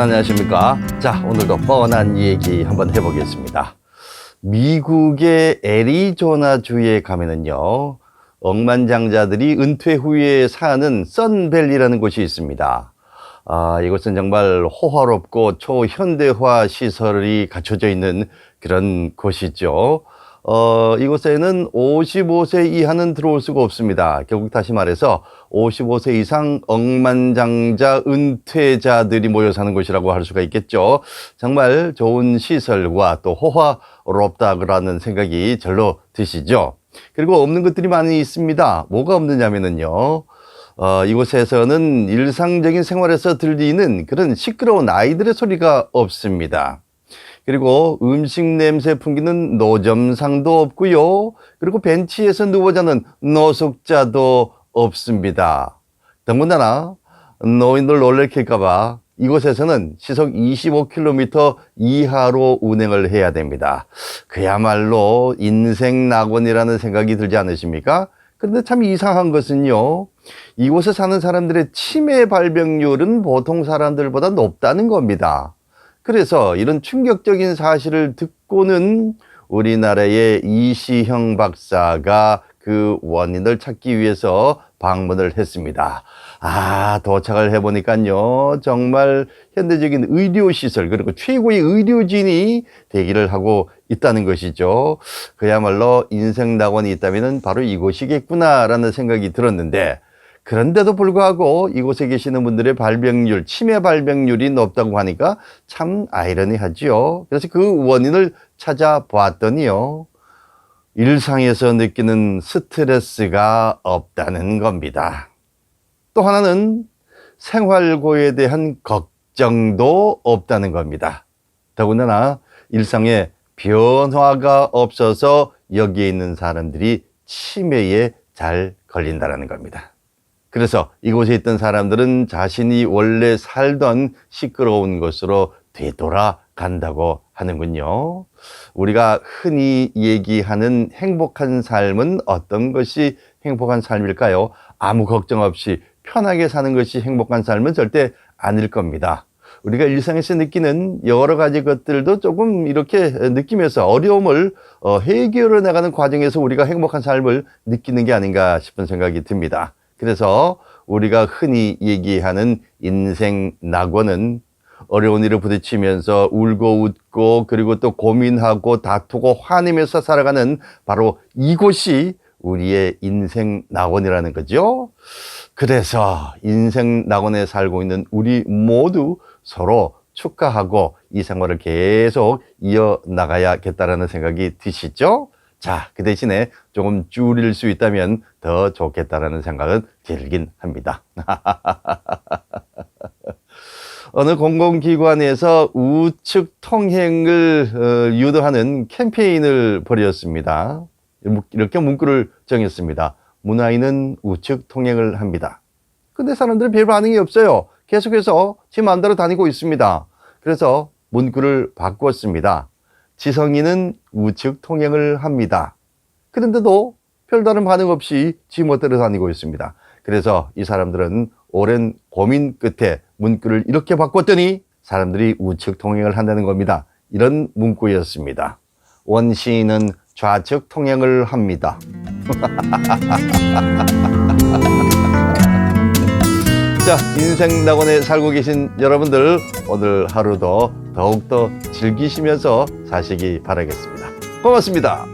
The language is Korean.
안녕하십니까. 자, 오늘도 뻔한 얘기 한번 해보겠습니다. 미국의 애리조나주에 가면은요, 억만장자들이 은퇴 후에 사는 선밸리라는 곳이 있습니다. 이곳은 정말 호화롭고 초현대화 시설이 갖춰져 있는 그런 곳이죠. 이곳에는 55세 이하는 들어올 수가 없습니다. 결국 다시 말해서 55세 이상 억만장자 은퇴자들이 모여 사는 곳이라고 할 수가 있겠죠. 정말 좋은 시설과 또 호화롭다라는 생각이 절로 드시죠. 그리고 없는 것들이 많이 있습니다. 뭐가 없느냐면요, 이곳에서는 일상적인 생활에서 들리는 그런 시끄러운 아이들의 소리가 없습니다. 그리고 음식 냄새 풍기는 노점상도 없고요. 그리고 벤치에서 누워 자는 노숙자도 없습니다. 더군다나 노인들 놀래킬까봐 이곳에서는 시속 25km 이하로 운행을 해야 됩니다. 그야말로 인생 낙원이라는 생각이 들지 않으십니까? 그런데 참 이상한 것은요, 이곳에 사는 사람들의 치매 발병률은 보통 사람들보다 높다는 겁니다. 그래서 이런 충격적인 사실을 듣고는 우리나라의 이시형 박사가 그 원인을 찾기 위해서 방문을 했습니다. 도착을 해보니까요, 정말 현대적인 의료시설, 그리고 최고의 의료진이 대기를 하고 있다는 것이죠. 그야말로 인생 낙원이 있다면 바로 이곳이겠구나라는 생각이 들었는데, 그런데도 불구하고 이곳에 계시는 분들의 발병률, 치매 발병률이 높다고 하니까 참 아이러니하죠. 그래서 그 원인을 찾아봤더니요, 일상에서 느끼는 스트레스가 없다는 겁니다. 또 하나는 생활고에 대한 걱정도 없다는 겁니다. 더군다나 일상에 변화가 없어서 여기에 있는 사람들이 치매에 잘 걸린다는 겁니다. 그래서 이곳에 있던 사람들은 자신이 원래 살던 시끄러운 곳으로 되돌아간다고 하는군요. 우리가 흔히 얘기하는 행복한 삶은 어떤 것이 행복한 삶일까요? 아무 걱정 없이 편하게 사는 것이 행복한 삶은 절대 아닐 겁니다. 우리가 일상에서 느끼는 여러 가지 것들도 조금 이렇게 느끼면서 어려움을 해결해 나가는 과정에서 우리가 행복한 삶을 느끼는 게 아닌가 싶은 생각이 듭니다. 그래서 우리가 흔히 얘기하는 인생 낙원은 어려운 일을 부딪히면서 울고 웃고 그리고 또 고민하고 다투고 화내면서 살아가는 바로 이곳이 우리의 인생 낙원이라는 거죠. 그래서 인생 낙원에 살고 있는 우리 모두 서로 축하하고 이 생활을 계속 이어나가야겠다라는 생각이 드시죠? 자, 그 대신에 조금 줄일 수 있다면 더 좋겠다라는 생각은 들긴 합니다. 어느 공공기관에서 우측 통행을 유도하는 캠페인을 벌였습니다. 이렇게 문구를 정했습니다. 문화인은 우측 통행을 합니다. 근데 사람들은 별 반응이 없어요. 계속해서 지 마음대로 다니고 있습니다. 그래서 문구를 바꿨습니다. 지성인은 우측 통행을 합니다. 그런데도 별다른 반응 없이 지 멋대로 다니고 있습니다. 그래서 이 사람들은 오랜 고민 끝에 문구를 이렇게 바꿨더니 사람들이 우측 통행을 한다는 겁니다. 이런 문구였습니다. 원시인은 좌측 통행을 합니다. 자, 인생 낙원에 살고 계신 여러분들, 오늘 하루도 더욱더 즐기시면서 사시기 바라겠습니다. 고맙습니다.